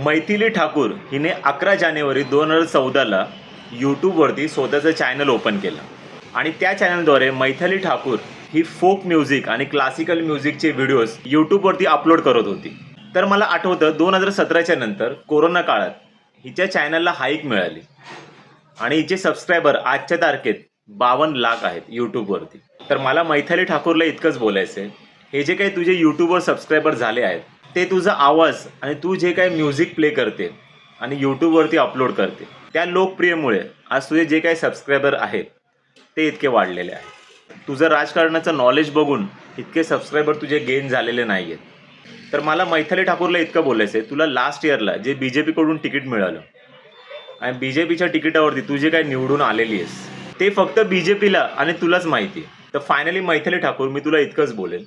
मैथिली ठाकूर हिने 11 जानेवारी 2014ला यूट्यूबवरती स्वतःचं चॅनल ओपन केलं आणि त्या चॅनलद्वारे मैथिली ठाकूर ही फोक म्युझिक आणि क्लासिकल म्युझिकचे व्हिडिओज यूट्यूबवरती अपलोड करत होती. तर मला आठवतं 2017च्या नंतर कोरोना काळात हिच्या चॅनलला हाईक मिळाली आणि हिचे सबस्क्रायबर आजच्या तारखेत 52 लाख आहेत यूट्यूबवरती. तर मला मैथिली ठाकूरला इतकंच बोलायचं आहे, हे जे काही तुझे यूट्यूबवर सबस्क्रायबर झाले आहेत ते तुझा आवाज आणि तू जे काही म्युझिक प्ले करते आणि यूट्यूबवरती अपलोड करते त्या लोकप्रियमुळे आज तुझे जे काही सबस्क्रायबर आहेत ते इतके वाढलेले आहेत. तुझं राजकारणाचं नॉलेज बघून इतके सबस्क्रायबर तुझे गेन झालेले नाही आहेत. तर मला मैथिली ठाकूरला इतकं बोलायचं आहे, तुला लास्ट इयरला जे BJP कडून तिकीट मिळालं आणि BJPच्या तिकिटावरती तू जे काही निवडून आलेली आहेस ते फक्त BJPला आणि तुलाच माहिती आहे. तर फायनली मैथिली ठाकूर मी तुला इतकंच बोलेल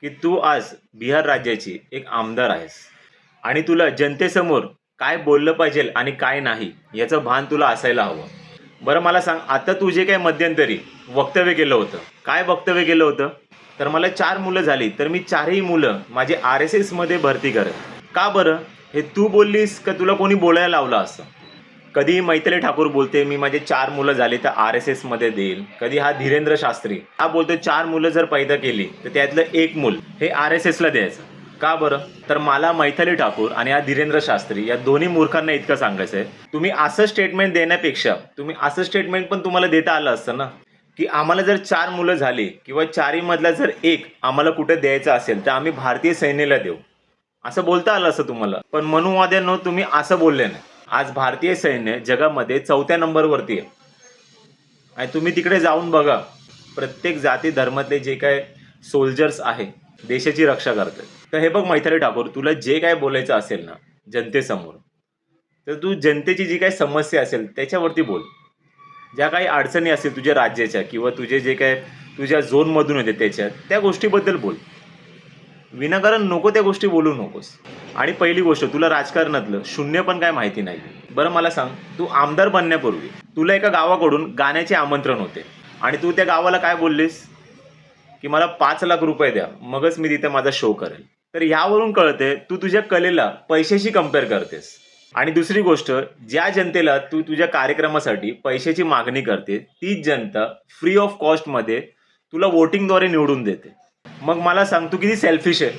की तू आज बिहार राज्याची एक आमदार आहेस आणि तुला जनतेसमोर काय बोललं पाहिजे आणि काय नाही याचं भान तुला असायला हवं. बरं मला सांग, आता तू जे काही मध्यंतरी वक्तव्य केलं होतं, काय वक्तव्य केलं होतं? तर मला 4 मुलं झाली तर मी 4ही मुलं माझे RSS मध्ये भरती करेन. का बरं? हे तू बोललीस का तुला कोणी बोलायला लावलं असं? कधी मैथिली ठाकूर बोलते मी माझे 4 मुलं झाली तर RSS मध्ये देईल. कधी हा धीरेंद्र शास्त्री हा बोलतो 4 मुलं जर पैदा केली तर त्यातलं एक मूल हे RSSला द्यायचं. का बरं? तर मला मैथिली ठाकूर आणि हा धीरेंद्र शास्त्री या दोन्ही मूर्खांना इतकं सांगायचं आहे, तुम्ही असं स्टेटमेंट देण्यापेक्षा तुम्ही असं स्टेटमेंट पण तुम्हाला देता आलं असतं ना की आम्हाला जर 4 मुलं झाली किंवा 4ही मधला जर एक आम्हाला कुठे द्यायचं असेल तर आम्ही भारतीय सैन्याला देऊ, असं बोलता आलं असं तुम्हाला. पण मनुवाद्यांनो तुम्ही असं बोलले नाही. आज भारतीय सैन्य जगामध्ये 4थ्या नंबरवरती आहे आणि तुम्ही तिकडे जाऊन बघा, प्रत्येक जाती धर्मातले जे काय सोल्जर्स आहे देशाची रक्षा करतात. तर हे बघ मैथिली ठाकूर, तुला जे काय बोलायचं असेल ना जनतेसमोर, तर तू जनतेची जी काही समस्या असेल त्याच्यावरती बोल. ज्या काही अडचणी असतील तुझ्या राज्याच्या किंवा तुझे जे काय तुझ्या झोनमधून येते त्याच्यात त्या गोष्टीबद्दल बोल. विनाकारण नको त्या गोष्टी बोलू नकोस. आणि पहिली गोष्ट, तुला राजकारणातलं शून्य पण काय माहिती नाही. बरं मला सांग, तू आमदार बनण्यापूर्वी तुला एका गावाकडून गाण्याचे आमंत्रण होते आणि तू त्या गावाला काय बोललीस की मला 5 लाख रुपये द्या मगच मी तिथे माझा शो करेल. तर यावरून कळते तू तुझ्या कलेला पैशाशी कम्पेअर करतेस. आणि दुसरी गोष्ट, ज्या जनतेला तू तुझ्या कार्यक्रमासाठी पैशाची मागणी करते तीच जनता फ्री ऑफ कॉस्टमध्ये तुला वोटिंगद्वारे निवडून देते. मग मला सांग, तू किती सेल्फिश आहे.